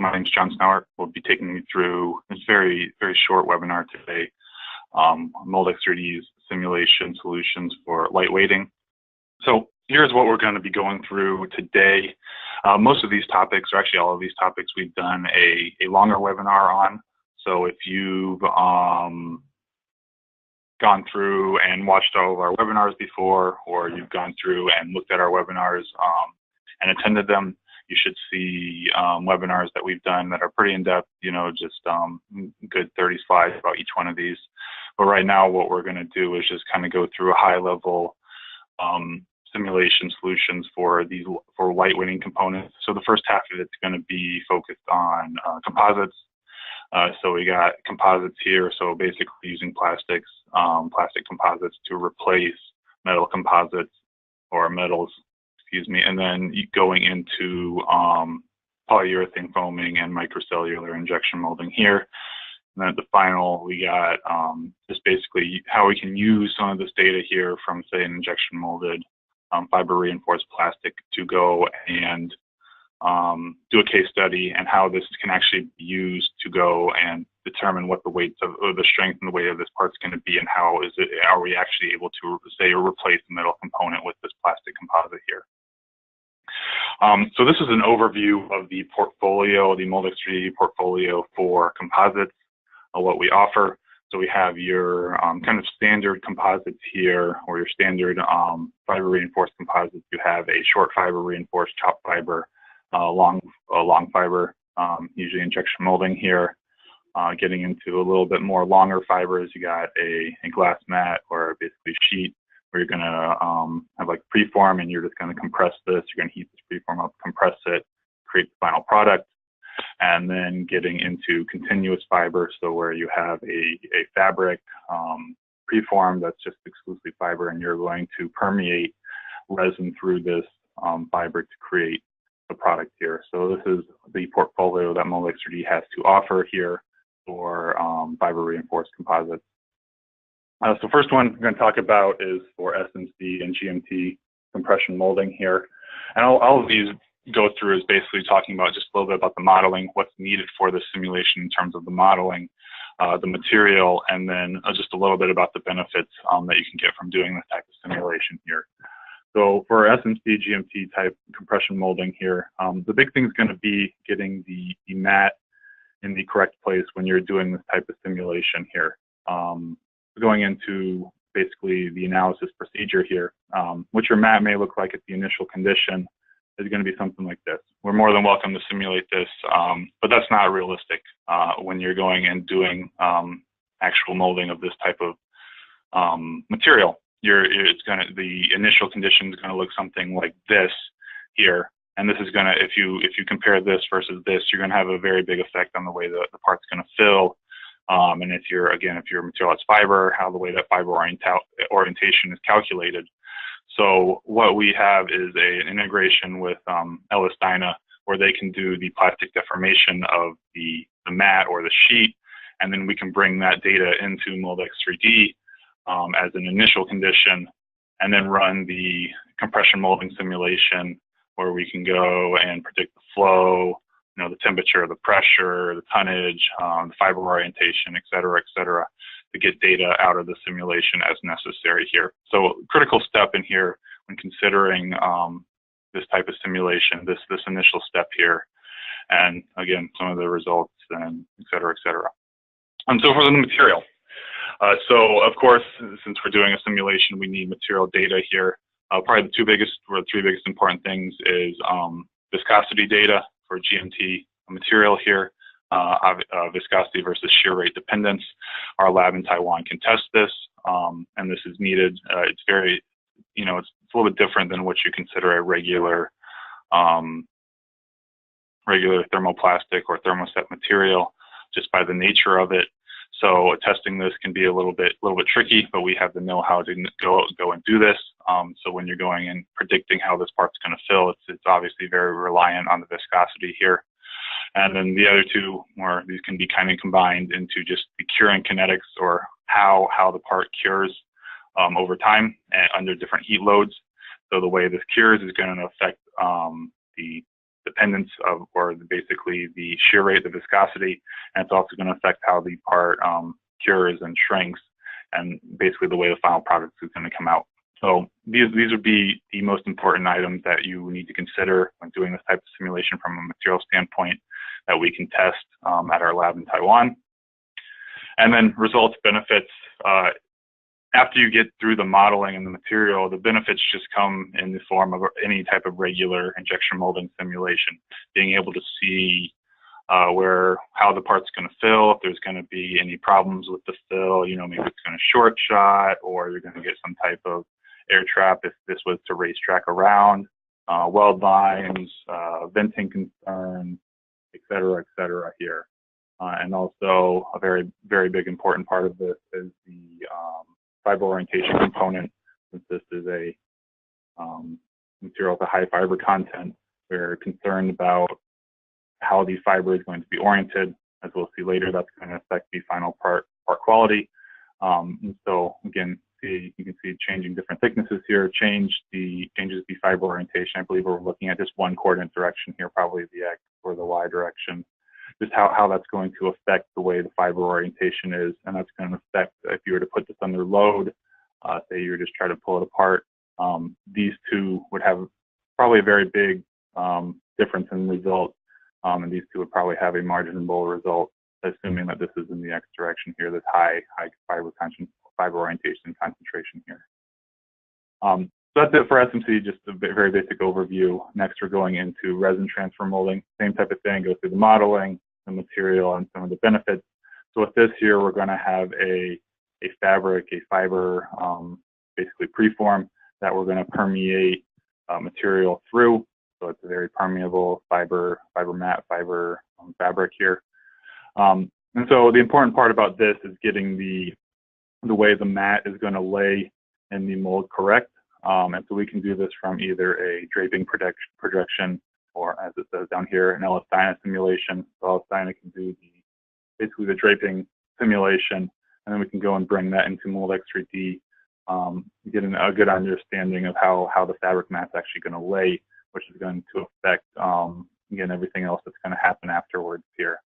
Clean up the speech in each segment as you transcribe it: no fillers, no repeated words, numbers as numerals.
my name is John Snowart. We'll be taking you through this very short webinar today, Moldex3D's simulation solutions for lightweighting. So here's what we're going to be going through today. Most of these topics, or actually all of these topics, we've done a longer webinar on. So if you've gone through and watched all of our webinars before, or you've gone through and looked at our webinars and attended them, you should see webinars that we've done that are pretty in-depth, just good 30 slides about each one of these. But right now what we're going to do is just kind of go through a high-level simulation solutions for lightweighting components. So the first half of it's going to be focused on composites. So we got composites here, so basically using plastic composites to replace metal composites or metals, excuse me, and then going into polyurethane foaming and microcellular injection molding here. And then at the final, we got just basically how we can use some of this data here from, say, an injection molded fiber reinforced plastic to go and do a case study, and how this can actually be used to go and determine what the weights of, or the strength and the weight of this part's going to be, and are we actually able to, say, replace the metal component with this plastic composite here. So this is an overview of the portfolio, the Moldex3D portfolio for composites, what we offer. So we have your kind of standard composites here, or your standard fiber reinforced composites. You have a short fiber reinforced chopped fiber, long fiber, usually injection molding here. Getting into a little bit more longer fibers, you got a glass mat, or basically sheet, where you're going to have like preform, and you're just going to compress this. You're going to heat this preform up, compress it, create the final product. And then getting into continuous fiber, so where you have a fabric preform that's just exclusively fiber, and you're going to permeate resin through this fiber to create the product here. So this is the portfolio that Moldex3D has to offer here for fiber reinforced composites. So first one we're going to talk about is for SMC and GMT compression molding here. And all of these go through is basically talking about just a little bit about the modeling, what's needed for the simulation in terms of the modeling, the material, and then just a little bit about the benefits that you can get from doing this type of simulation here. So for SMC, GMT type compression molding here, the big thing is going to be getting the mat in the correct place when you're doing this type of simulation here. Going into basically the analysis procedure here, what your mat may look like at the initial condition is going to be something like this. We're more than welcome to simulate this, but that's not realistic when you're going and doing actual molding of this type of material. The initial condition is going to look something like this here, and this is going to, if you compare this versus this, you're going to have a very big effect on the way the part's going to fill. And if your material has fiber, how the way that fiber orientation is calculated. So what we have is an integration with Dyna, where they can do the plastic deformation of the mat or the sheet, and then we can bring that data into Moldex3D as an initial condition, and then run the compression molding simulation, where we can go and predict the flow, the temperature, the pressure, the tonnage, the fiber orientation, et cetera, to get data out of the simulation as necessary here. So critical step in here when considering this type of simulation, this initial step here, and again, some of the results, and et cetera, et cetera. And so for the material. So of course, since we're doing a simulation, we need material data here. Probably the three biggest important things is viscosity data for GMT material here, viscosity versus shear rate dependence. Our lab in Taiwan can test this, and this is needed. It's very, it's a little bit different than what you consider a regular thermoplastic or thermoset material, just by the nature of it. So testing this can be a little bit tricky, but we have the know-how to go and do this. So when you're going and predicting how this part's going to fill, it's obviously very reliant on the viscosity here. And then the other two, or these can be kind of combined into just the curing kinetics, or how the part cures over time and under different heat loads. So the way this cures is going to affect the dependence of, or basically the shear rate, the viscosity, and it's also going to affect how the part cures and shrinks, and basically the way the final product is going to come out. So these would be the most important items that you need to consider when doing this type of simulation from a material standpoint that we can test at our lab in Taiwan. And then results, benefits. After you get through the modeling and the material, the benefits just come in the form of any type of regular injection molding simulation, being able to see how the part's going to fill, if there's going to be any problems with the fill, you know, maybe it's going to short shot, or you're going to get some type of air trap if this was to racetrack around, weld lines, venting concerns, et cetera here. And also a very, very big important part of this is the fiber orientation component. Since this is a material with a high fiber content, we're concerned about how the fiber is going to be oriented. As we'll see later, that's going to affect the final part quality. And so again, you can see changing different thicknesses here, changes the fiber orientation. I believe we're looking at just one coordinate direction here, probably the X or the Y direction. Just how that's going to affect the way the fiber orientation is, and that's going to affect, if you were to put this under load, say you were just trying to pull it apart, these two would have probably a very big difference in results, and these two would probably have a marginable result, assuming that this is in the X direction here, this high fiber orientation concentration here. So that's it for SMC, just a very basic overview. Next, we're going into resin transfer molding. Same type of thing, go through the modeling, the material, and some of the benefits. So with this here, we're going to have a fiber, basically preform that we're going to permeate material through. So it's a very permeable fiber mat, fabric here. And so the important part about this is getting the way the mat is going to lay in the mold correct. And so we can do this from either a draping projection, or as it says down here, an Ellis-Steiner simulation. So Ellis-Steiner can do basically the draping simulation, and then we can go and bring that into Moldex3D, getting a good understanding of how the fabric mat's actually going to lay, which is going to affect, again, everything else that's going to happen afterwards here.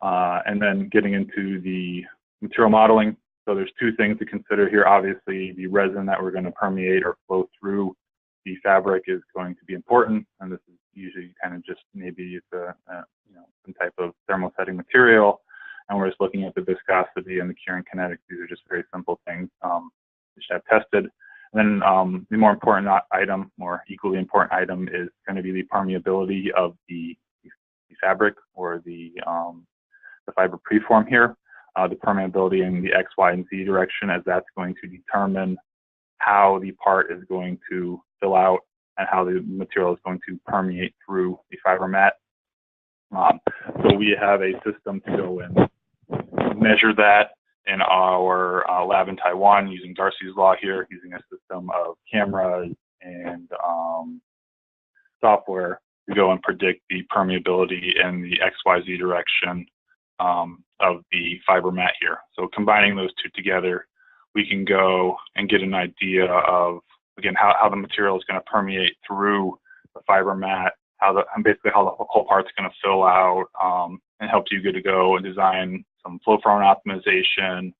And then getting into the material modeling. So there's two things to consider here. Obviously, the resin that we're going to permeate or flow through the fabric is going to be important, and this is usually kind of just maybe it's some type of thermosetting material, and we're just looking at the viscosity and the curing kinetics. These are just very simple things which I've tested. And then the more important item, more equally important item, is going to be the permeability of the fabric, or the fiber preform here. The permeability in the X, Y, and Z direction, as that's going to determine how the part is going to fill out and how the material is going to permeate through the fiber mat. So we have a system to go and measure that in our lab in Taiwan using Darcy's law here, using a system of cameras and software to go and predict the permeability in the XYZ direction of the fiber mat here. So combining those two together, we can go and get an idea of, again, how the material is going to permeate through the fiber mat, basically how the whole part's going to fill out, and help you get to go and design some flow front optimization,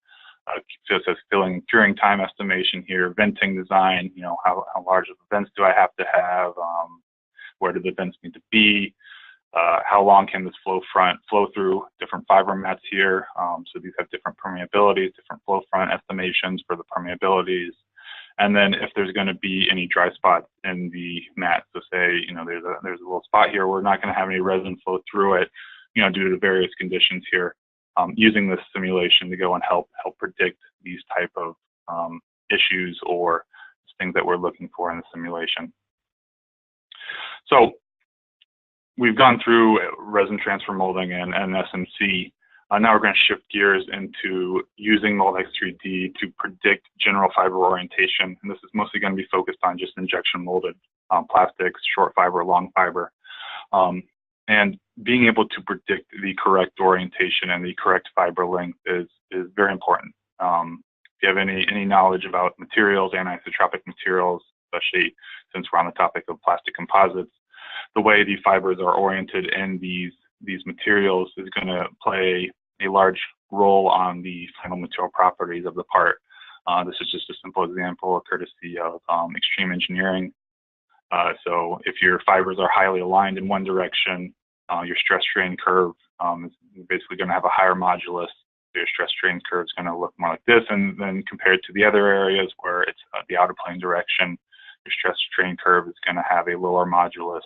just as filling curing time estimation here, venting design, you know, how large of the vents do I have to have, where do the vents need to be, how long can this flow front flow through different fiber mats here. So these have different permeabilities, different flow front estimations for the permeabilities. And then if there's going to be any dry spots in the mat, so say, you know, there's a little spot here, we're not going to have any resin flow through it, you know, due to the various conditions here. Using this simulation to go and help predict these type of issues or things that we're looking for in the simulation. So we've gone through resin transfer molding and SMC. Now we're going to shift gears into using Moldex3D to predict general fiber orientation. And this is mostly going to be focused on just injection molded plastics, short fiber, long fiber. And being able to predict the correct orientation and the correct fiber length is very important. If you have any knowledge about materials, anisotropic materials, especially since we're on the topic of plastic composites, the way the fibers are oriented in these materials is going to play a large role on the final material properties of the part. This is just a simple example, courtesy of extreme engineering. So if your fibers are highly aligned in one direction, your stress strain curve is basically going to have a higher modulus. Your stress strain curve is going to look more like this, and then compared to the other areas where it's the outer plane direction, your stress strain curve is going to have a lower modulus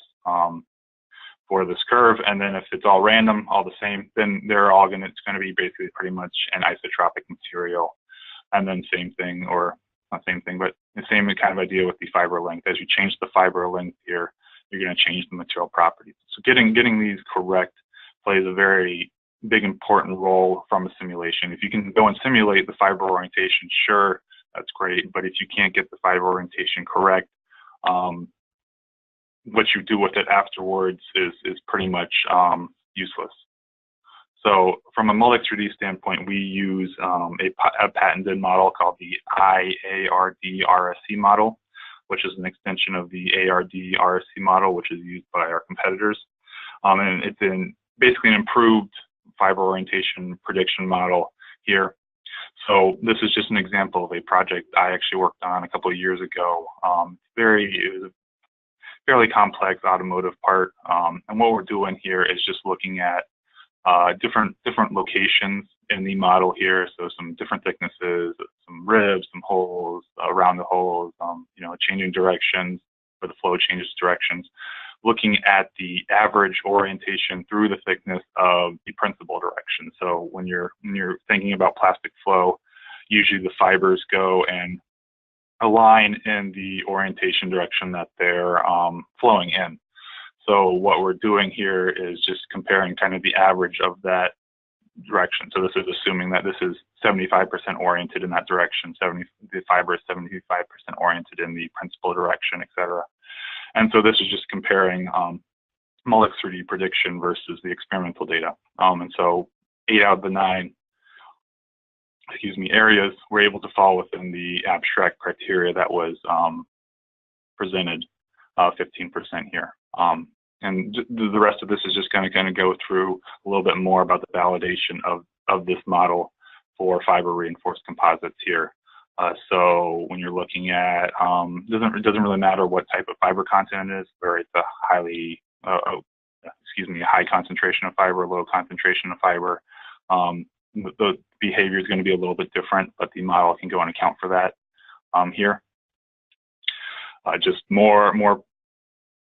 for this curve. And then if it's all random, all the same, then it's going to be basically pretty much an isotropic material. And then same thing, or not same thing, but the same kind of idea with the fiber length. As you change the fiber length here, you're going to change the material properties. So getting these correct plays a very big important role from a simulation. If you can go and simulate the fiber orientation, sure, that's great. But if you can't get the fiber orientation correct, what you do with it afterwards is pretty much useless. So from a Moldex3D standpoint, we use a patented model called the IARD-RSC model, which is an extension of the ARD-RSC model, which is used by our competitors. And it's basically an improved fiber orientation prediction model here. So this is just an example of a project I actually worked on a couple of years ago. It was a fairly complex automotive part. And what we're doing here is just looking at different locations in the model here. So some different thicknesses, some ribs, some holes around the holes, changing directions where the flow changes directions, looking at the average orientation through the thickness of the principal direction. So when you're thinking about plastic flow, usually the fibers go and align in the orientation direction that they're flowing in. So what we're doing here is just comparing kind of the average of that direction. So this is assuming that this is 75% oriented in that direction, the fiber is 75% oriented in the principal direction, etc. And so this is just comparing Moldex3D prediction versus the experimental data. And so 8 out of the 9, areas were able to fall within the abstract criteria that was presented, 15% here. And the rest of this is just going to go through a little bit more about the validation of this model for fiber reinforced composites here. So when you're looking at, it doesn't really matter what type of fiber content it is, whether it's a high concentration of fiber, low concentration of fiber. The behavior is going to be a little bit different, but the model can go and account for that here. Just more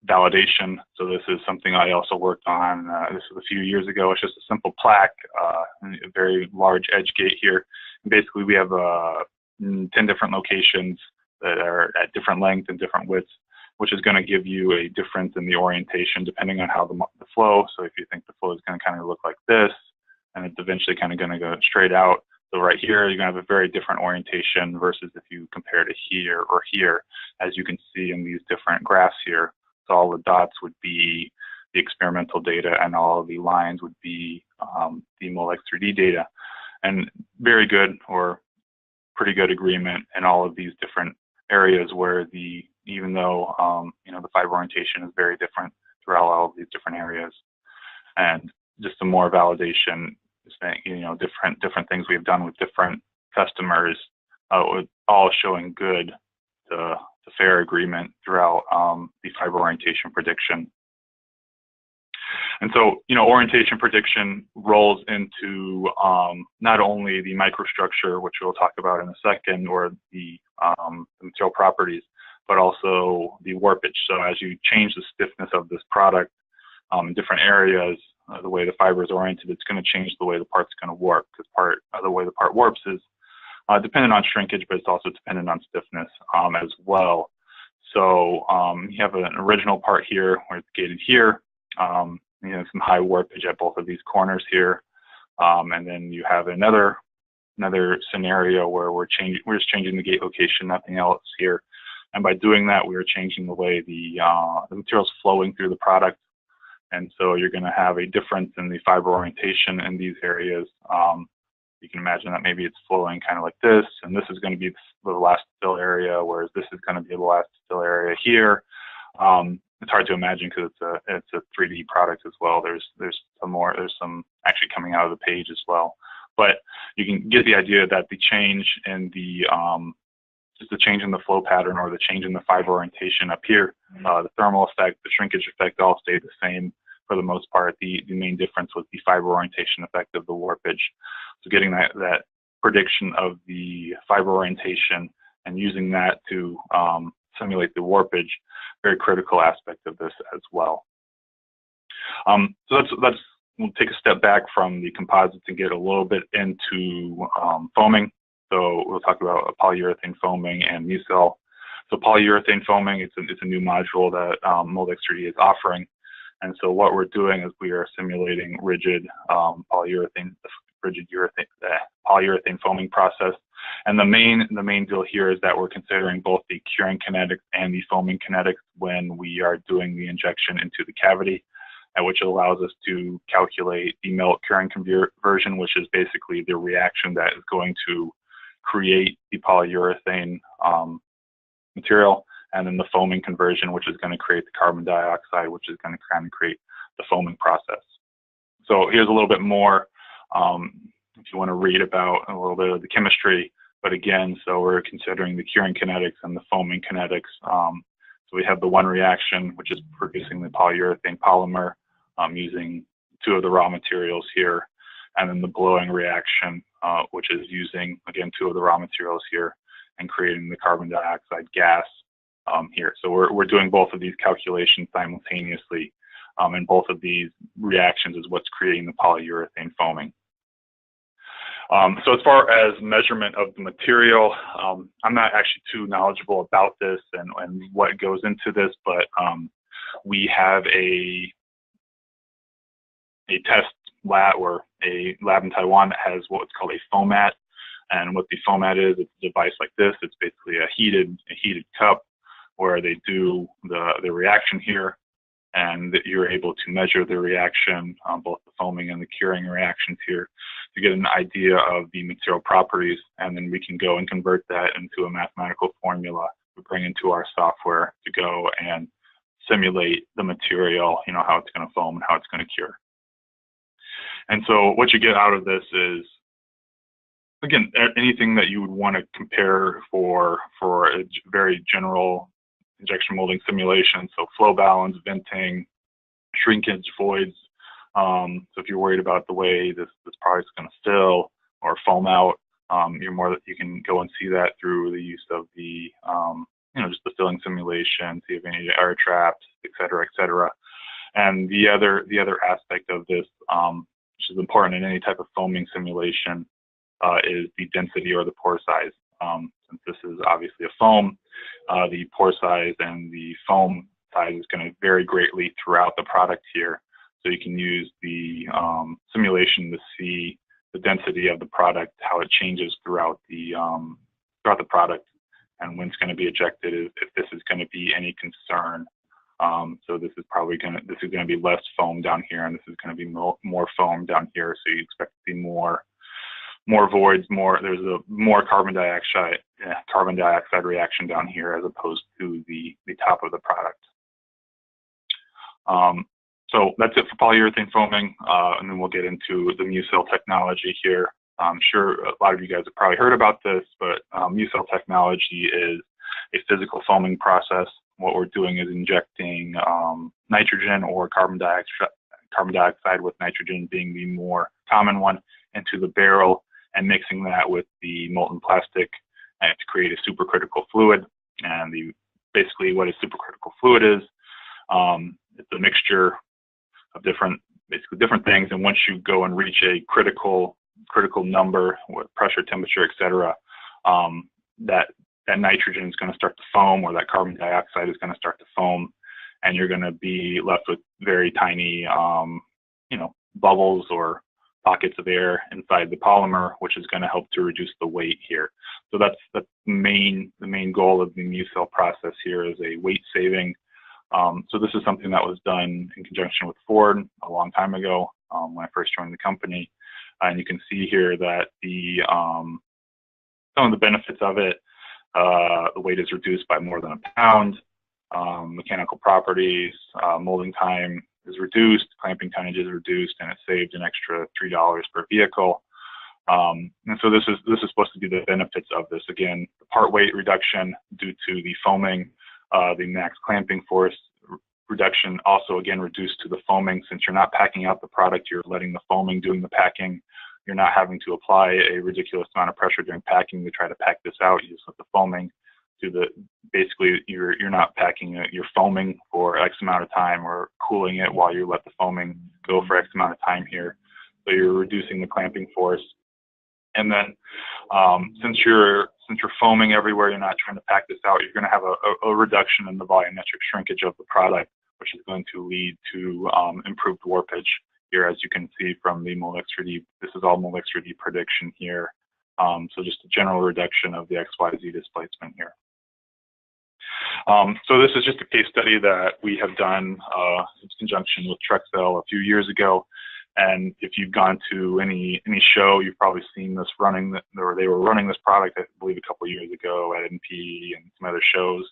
validation. So this is something I also worked on. This was a few years ago. It's just a simple plaque, a very large edge gate here. And basically, we have 10 different locations that are at different lengths and different widths, which is going to give you a difference in the orientation depending on how the flow. So if you think the flow is going to kind of look like this, and it's eventually kind of going to go straight out. So right here, you're going to have a very different orientation versus if you compare to here or here, as you can see in these different graphs here. So all the dots would be the experimental data, and all of the lines would be the Moldex3D data. And very good or pretty good agreement in all of these different areas where even though the fiber orientation is very different throughout all of these different areas. And just some more validation, different things we've done with different customers, all showing good to fair agreement throughout the fiber orientation prediction. And so, orientation prediction rolls into not only the microstructure, which we'll talk about in a second, or the material properties, but also the warpage. So as you change the stiffness of this product in different areas, the way the fiber is oriented, it's going to change the way the part's going to warp, because the way the part warps is dependent on shrinkage, but it's also dependent on stiffness as well. So you have an original part here where it's gated here. Some high warpage at both of these corners here, and then you have another scenario where we're just changing the gate location, nothing else here. And by doing that, we are changing the way the material's flowing through the product. And so you're going to have a difference in the fiber orientation in these areas. You can imagine that maybe it's flowing kind of like this, and this is going to be the last fill area, whereas this is going to be the last fill area here. it's hard to imagine because it's a 3D product as well. There's some actually coming out of the page as well. But you can get the idea that the change in the just the change in the flow pattern or the change in the fiber orientation up here, the thermal effect, the shrinkage effect all stay the same for the most part. The main difference was the fiber orientation effect of the warpage. So getting that prediction of the fiber orientation and using that to simulate the warpage, very critical aspect of this as well. So that's we'll take a step back from the composites and get a little bit into foaming. So we'll talk about polyurethane foaming and Mucel. So polyurethane foaming, it's a new module that Moldex3D is offering. And so what we're doing is we are simulating rigid polyurethane foaming process. And the main deal here is that we're considering both the curing kinetics and the foaming kinetics when we are doing the injection into the cavity, which allows us to calculate the melt curing conversion, which is basically the reaction that is going to create the polyurethane material, and then the foaming conversion, which is going to create the carbon dioxide, which is going to kind of create the foaming process. So here's a little bit more if you want to read about a little bit of the chemistry. But again, so we're considering the curing kinetics and the foaming kinetics. So we have the one reaction, which is producing the polyurethane polymer using two of the raw materials here, and then the blowing reaction, which is using, again, two of the raw materials here and creating the carbon dioxide gas here. So we're doing both of these calculations simultaneously, and both of these reactions is what's creating the polyurethane foaming. So as far as measurement of the material, I'm not actually too knowledgeable about this and what goes into this, but we have a test lab or a lab in Taiwan that has what's called a foamat. And what the foamat is, it's a device like this. It's basically a heated cup where they do the reaction here, and that you're able to measure the reaction, both the foaming and the curing reactions here, to get an idea of the material properties, and then we can go and convert that into a mathematical formula we bring into our software to go and simulate the material, how it's going to foam and how it's going to cure. And so what you get out of this is, again, anything that you would want to compare for a very general injection molding simulation, so flow balance, venting, shrinkage, voids. So if you're worried about the way this product's going to fill or foam out, you can go and see that through the use of the just the filling simulation, see if any air traps, et cetera, And the other aspect of this, which is important in any type of foaming simulation, is the density or the pore size. Since this is obviously a foam, the pore size and the foam size is going to vary greatly throughout the product here. So you can use the simulation to see the density of the product, how it changes throughout the product, and when it's going to be ejected, if this is going to be any concern. So this is going to be less foam down here, and this is going to be more foam down here. So you expect to see more voids, there's a more carbon dioxide reaction down here as opposed to the top of the product. So that's it for polyurethane foaming, and then we'll get into the Mucel technology here. I'm sure a lot of you guys have probably heard about this, but Mucel technology is a physical foaming process. What we're doing is injecting nitrogen or carbon dioxide with nitrogen being the more common one into the barrel, and mixing that with the molten plastic to create a supercritical fluid. And basically what a supercritical fluid is, it's a mixture of different things. And once you go and reach a critical number with pressure, temperature, et cetera, that nitrogen is going to start to foam, or that carbon dioxide is going to start to foam, and you're going to be left with very tiny, bubbles or pockets of air inside the polymer, which is going to help to reduce the weight here. So that's the main goal of the Mucel process here, is a weight saving. So this is something that was done in conjunction with Ford a long time ago when I first joined the company, and you can see here that some of the benefits of it. The weight is reduced by more than a pound. mechanical properties, molding time is reduced, clamping tonnage is reduced, and it saved an extra $3 per vehicle. And so this is supposed to be the benefits of this. Again, the part weight reduction due to the foaming, the max clamping force reduction also again reduced to the foaming. Since you're not packing out the product, you're letting the foaming doing the packing. You're not having to apply a ridiculous amount of pressure during packing to try to pack this out. You just let the foaming do the, basically you're not packing it, you're foaming for X amount of time or cooling it while you let the foaming go for X amount of time here. So you're reducing the clamping force. And then since you're foaming everywhere, you're not trying to pack this out, you're going to have a reduction in the volumetric shrinkage of the product, which is going to lead to improved warpage here, as you can see from the Moldex3D. This is all Moldex3D prediction here. So just a general reduction of the XYZ displacement here. So this is just a case study that we have done in conjunction with Trexel a few years ago. And if you've gone to any show, you've probably seen this running, or they were running this product, I believe, a couple of years ago at NP and some other shows.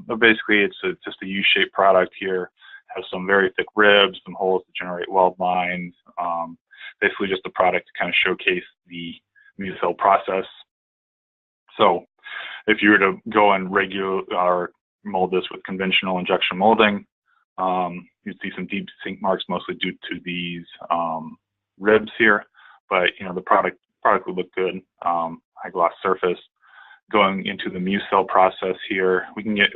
But basically, it's just a U-shaped product here. Has some very thick ribs, some holes to generate weld lines. Basically, just a product to kind of showcase the MuCell process. So, if you were to go and mold this with conventional injection molding, you'd see some deep sink marks, mostly due to these ribs here. But the product would look good, high gloss surface. Going into the MuCell process here,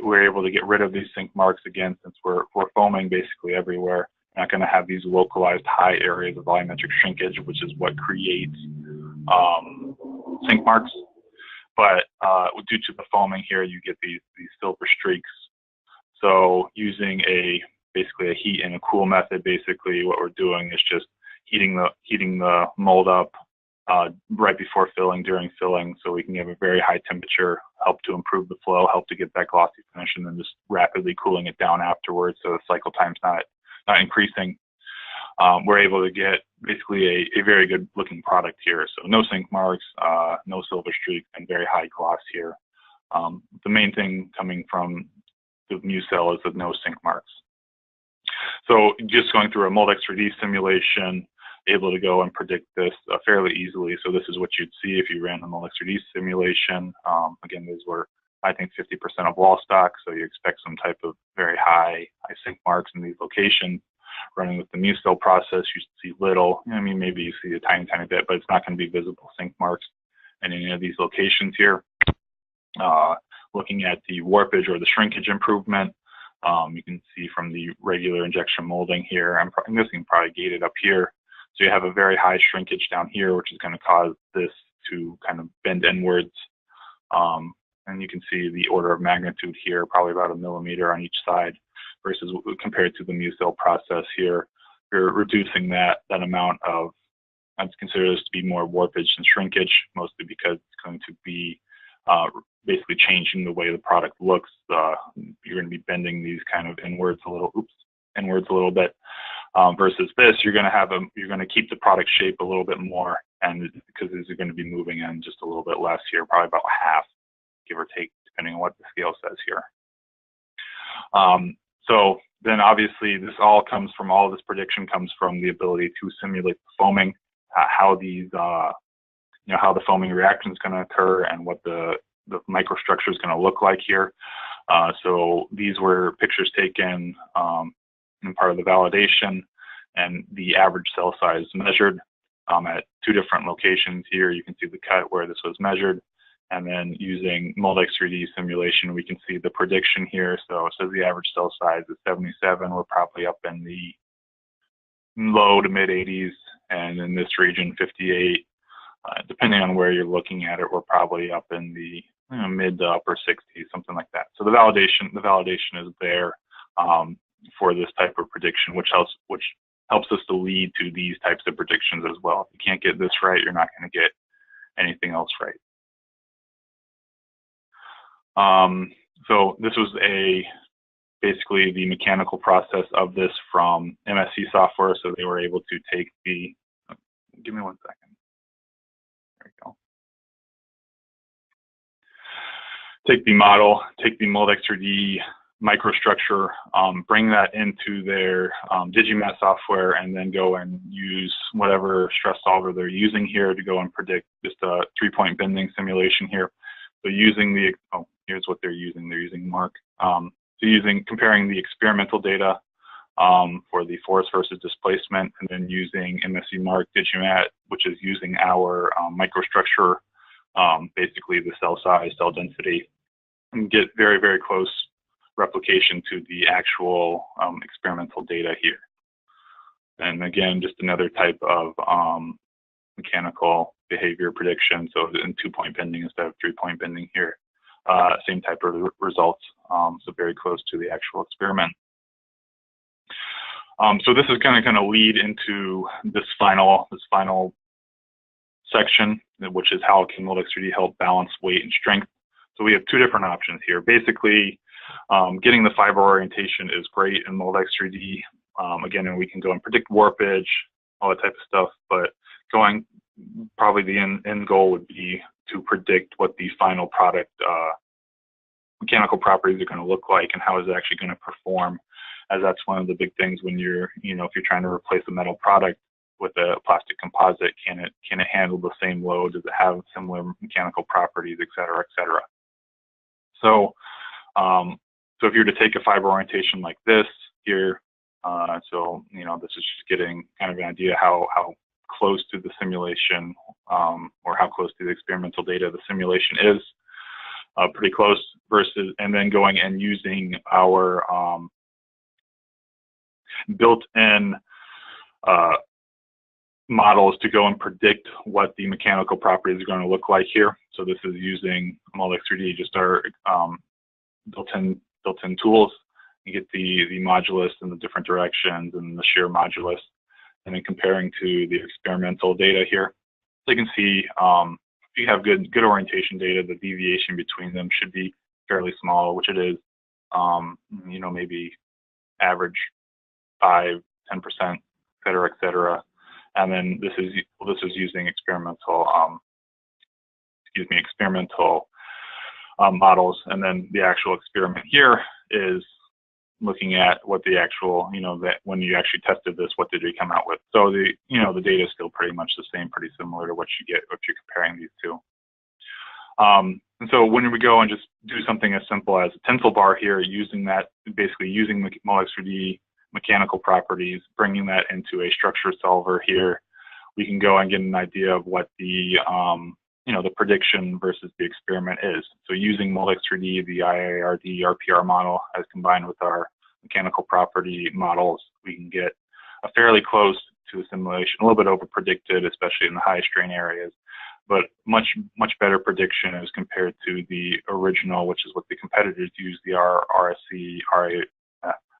we're able to get rid of these sink marks again, since we're foaming basically everywhere. We're not going to have these localized high areas of volumetric shrinkage, which is what creates sink marks. But due to the foaming here, you get these silver streaks. So using basically a heat and a cool method, basically what we're doing is just heating the mold up right before filling, during filling, so we can have a very high temperature, help to improve the flow, help to get that glossy finish, and then just rapidly cooling it down afterwards, so the cycle time's not increasing. We're able to get basically a very good looking product here. So no sink marks, no silver streaks, and very high gloss here. The main thing coming from the MuCell is the no sink marks. So just going through a Moldex3D simulation, able to go and predict this fairly easily. So this is what you'd see if you ran the Moldex3D simulation. Again, these were, I think, 50% of wall stock, so you expect some type of very high sink marks in these locations. Running with the MuCell process, you see little, maybe you see a tiny bit, but it's not going to be visible sink marks in any of these locations here. Looking at the warpage or the shrinkage improvement, you can see from the regular injection molding here, I'm guessing probably gated up here. So you have a very high shrinkage down here, which is going to cause this to kind of bend inwards. And you can see the order of magnitude here, probably about 1 millimeter on each side, versus compared to the MuCell process here. You're reducing that amount of, I'd consider this to be more warpage than shrinkage, mostly because it's going to be basically changing the way the product looks. You're going to be bending these kind of inwards a little bit. Versus this, you're going to keep the product shape a little bit more, and because these are going to be moving in just a little bit less here, probably about half, give or take, depending on what the scale says here. So then obviously all of this prediction comes from the ability to simulate the foaming, how these, how the foaming reaction is going to occur and what the microstructure is going to look like here. So these were pictures taken in part of the validation, and the average cell size measured at 2 different locations here. You can see the cut where this was measured. And then using Moldex3D simulation, we can see the prediction here. So it says the average cell size is 77. We're probably up in the low to mid 80s, and in this region, 58. Depending on where you're looking at it, we're probably up in the mid to upper 60s, something like that. So the validation is there for this type of prediction, which helps us to lead to these types of predictions as well. If you can't get this right, you're not going to get anything else right. So this was basically the mechanical process of this from MSC software. So they were able to take give me 1 second. There we go. Take the model, take the Moldex3D microstructure, bring that into their Digimat software, and then go and use whatever stress solver they're using here to go and predict just a 3-point bending simulation here. So using the, here's what they're using. They're using Mark. So comparing the experimental data for the force versus displacement, and then using MSC Mark Digimat, which is using our microstructure, basically the cell size, cell density, and get very, very close replication to the actual experimental data here. And again, just another type of mechanical behavior prediction. So in 2-point bending instead of 3-point bending here, same type of results. So very close to the actual experiment. So this is going to lead into this final section, which is how can Moldex3D help balance weight and strength. So we have two different options here. Basically, getting the fiber orientation is great in Moldex3D. Again, and we can go and predict warpage, all that type of stuff, but probably the end goal would be to predict what the final product mechanical properties are going to look like and how is it actually going to perform, as that's one of the big things when you're, if you're trying to replace a metal product with a plastic composite, can it handle the same load? Does it have similar mechanical properties, et cetera, et cetera? So, so if you were to take a fiber orientation like this here, so, this is just getting kind of an idea how close to the simulation, or how close to the experimental data the simulation is, pretty close, versus, and then going and using our built-in models to go and predict what the mechanical properties are going to look like here. So this is using Moldex3D, just our built-in tools. You get the modulus in the different directions and the shear modulus, and then comparing to the experimental data here. So you can see if you have good orientation data, the deviation between them should be fairly small, which it is. Maybe average 5, 10%, et cetera, et cetera. And then this is using experimental models, and then the actual experiment here is looking at what the actual, that when you actually tested this, what did you come out with? So the data is still pretty much the same, pretty similar to what you get if you're comparing these two. And so when we go and just do something as simple as a tensile bar here, basically using Moldex3D mechanical properties, bringing that into a structure solver here, we can go and get an idea of what the the prediction versus the experiment is. So using Moldex3D, the IIRD RPR model, as combined with our mechanical property models, we can get a fairly close to a simulation, a little bit over predicted, especially in the high strain areas, but much better prediction as compared to the original, which is what the competitors use, the RSC,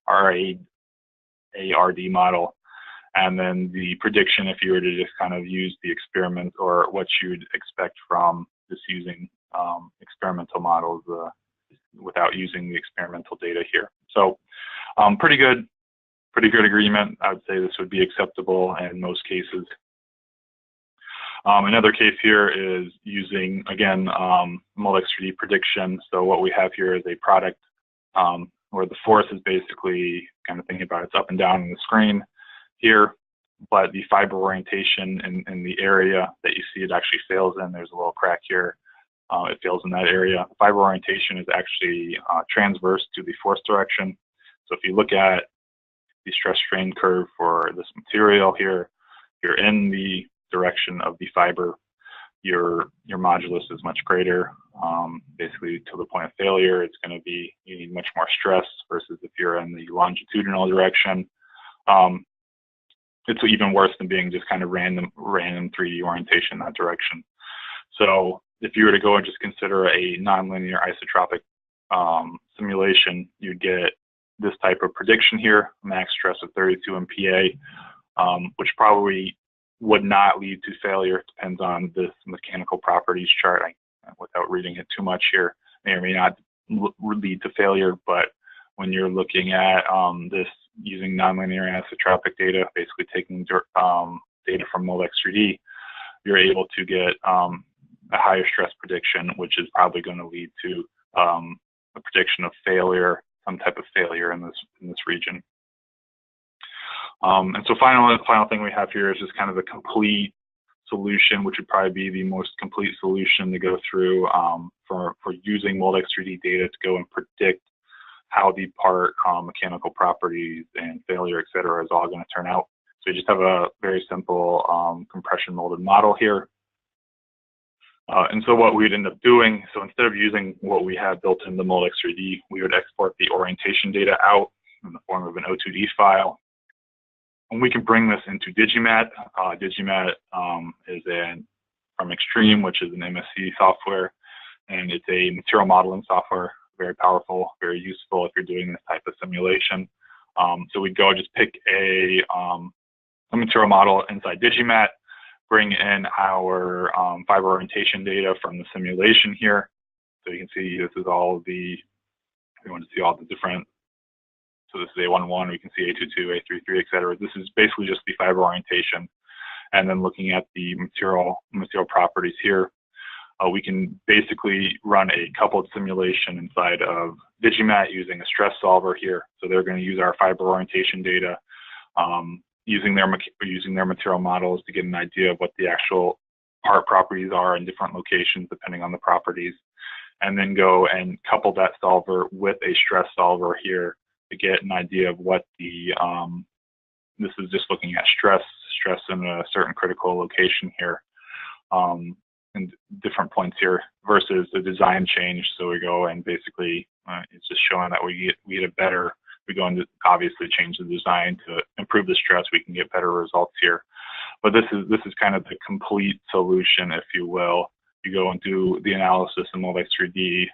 RARD model. And then the prediction, if you were to just kind of use the experiment, or what you'd expect from just using experimental models without using the experimental data here. So pretty good agreement. I would say this would be acceptable in most cases. Another case here is using, again, Moldex3D prediction. So what we have here is a product where the force is basically, kind of thinking about it's up and down on the screen here, but the fiber orientation in the area that you see it actually fails in, there's a little crack here, it fails in that area. Fiber orientation is actually transverse to the force direction. So if you look at the stress strain curve for this material here, you're in the direction of the fiber, your modulus is much greater. Basically to the point of failure, it's going to be, you need much more stress, versus if you're in the longitudinal direction. It's even worse than being just kind of random 3D orientation in that direction. So if you were to go and just consider a nonlinear isotropic simulation, you'd get this type of prediction here, max stress of 32 MPa, which probably would not lead to failure. It depends on this mechanical properties chart. Without reading it too much here, may or may not lead to failure, but when you're looking at this using nonlinear anisotropic data, basically taking data from Moldex3D, you're able to get a higher stress prediction, which is probably going to lead to a prediction of failure some type of failure in this region. And so the final thing we have here is just kind of a complete solution, which would probably be the most complete solution to go through for using Moldex3D data to go and predict how the part mechanical properties and failure, et cetera, is all going to turn out. So you just have a very simple compression molded model here. And so what we'd end up doing, so instead of using what we have built in the Moldex3D, we would export the orientation data out in the form of an O2D file. And we can bring this into Digimat. Digimat is from Extreme, which is an MSC software, and it's a material modeling software, very powerful, very useful if you're doing this type of simulation. So we'd go just pick a material model inside Digimat, bring in our fiber orientation data from the simulation here. So you can see this is all the, we want to see all the different, so this is A11, we can see A22, A33, et cetera. This is basically just the fiber orientation. And then looking at the material properties here, we can basically run a coupled simulation inside of Digimat using a stress solver here. So they're going to use our fiber orientation data, using their material models to get an idea of what the actual part properties are in different locations depending on the properties, and then go and couple that solver with a stress solver here to get an idea of what the, this is just looking at stress in a certain critical location here, and different points here versus the design change. So we go and basically, it's just showing that we get a better, we go and obviously change the design to improve the stress, we can get better results here. But this is kind of the complete solution, if you will. You go and do the analysis in Moldex3D,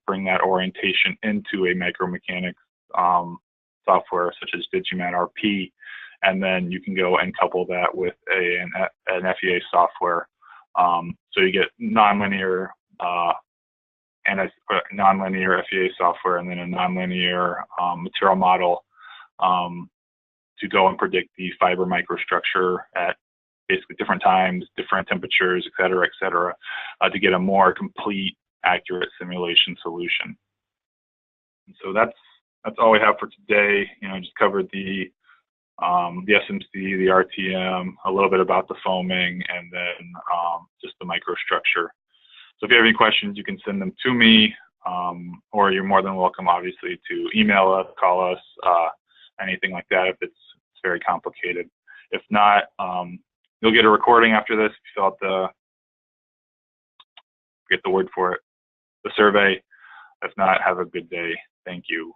bring that orientation into a micromechanics software such as Digimat RP, and then you can go and couple that with an FEA software. So you get nonlinear and a nonlinear FEA software, and then a nonlinear material model to go and predict the fiber microstructure at basically different times, different temperatures, et cetera, to get a more complete, accurate simulation solution. And so that's all we have for today. You know, just covered the SMC, the RTM, a little bit about the foaming, and then just the microstructure. So if you have any questions, you can send them to me, or you're more than welcome, obviously, to email us, call us, anything like that if it's very complicated. If not, you'll get a recording after this if you fill out forget the word for it, the survey. If not, have a good day. Thank you.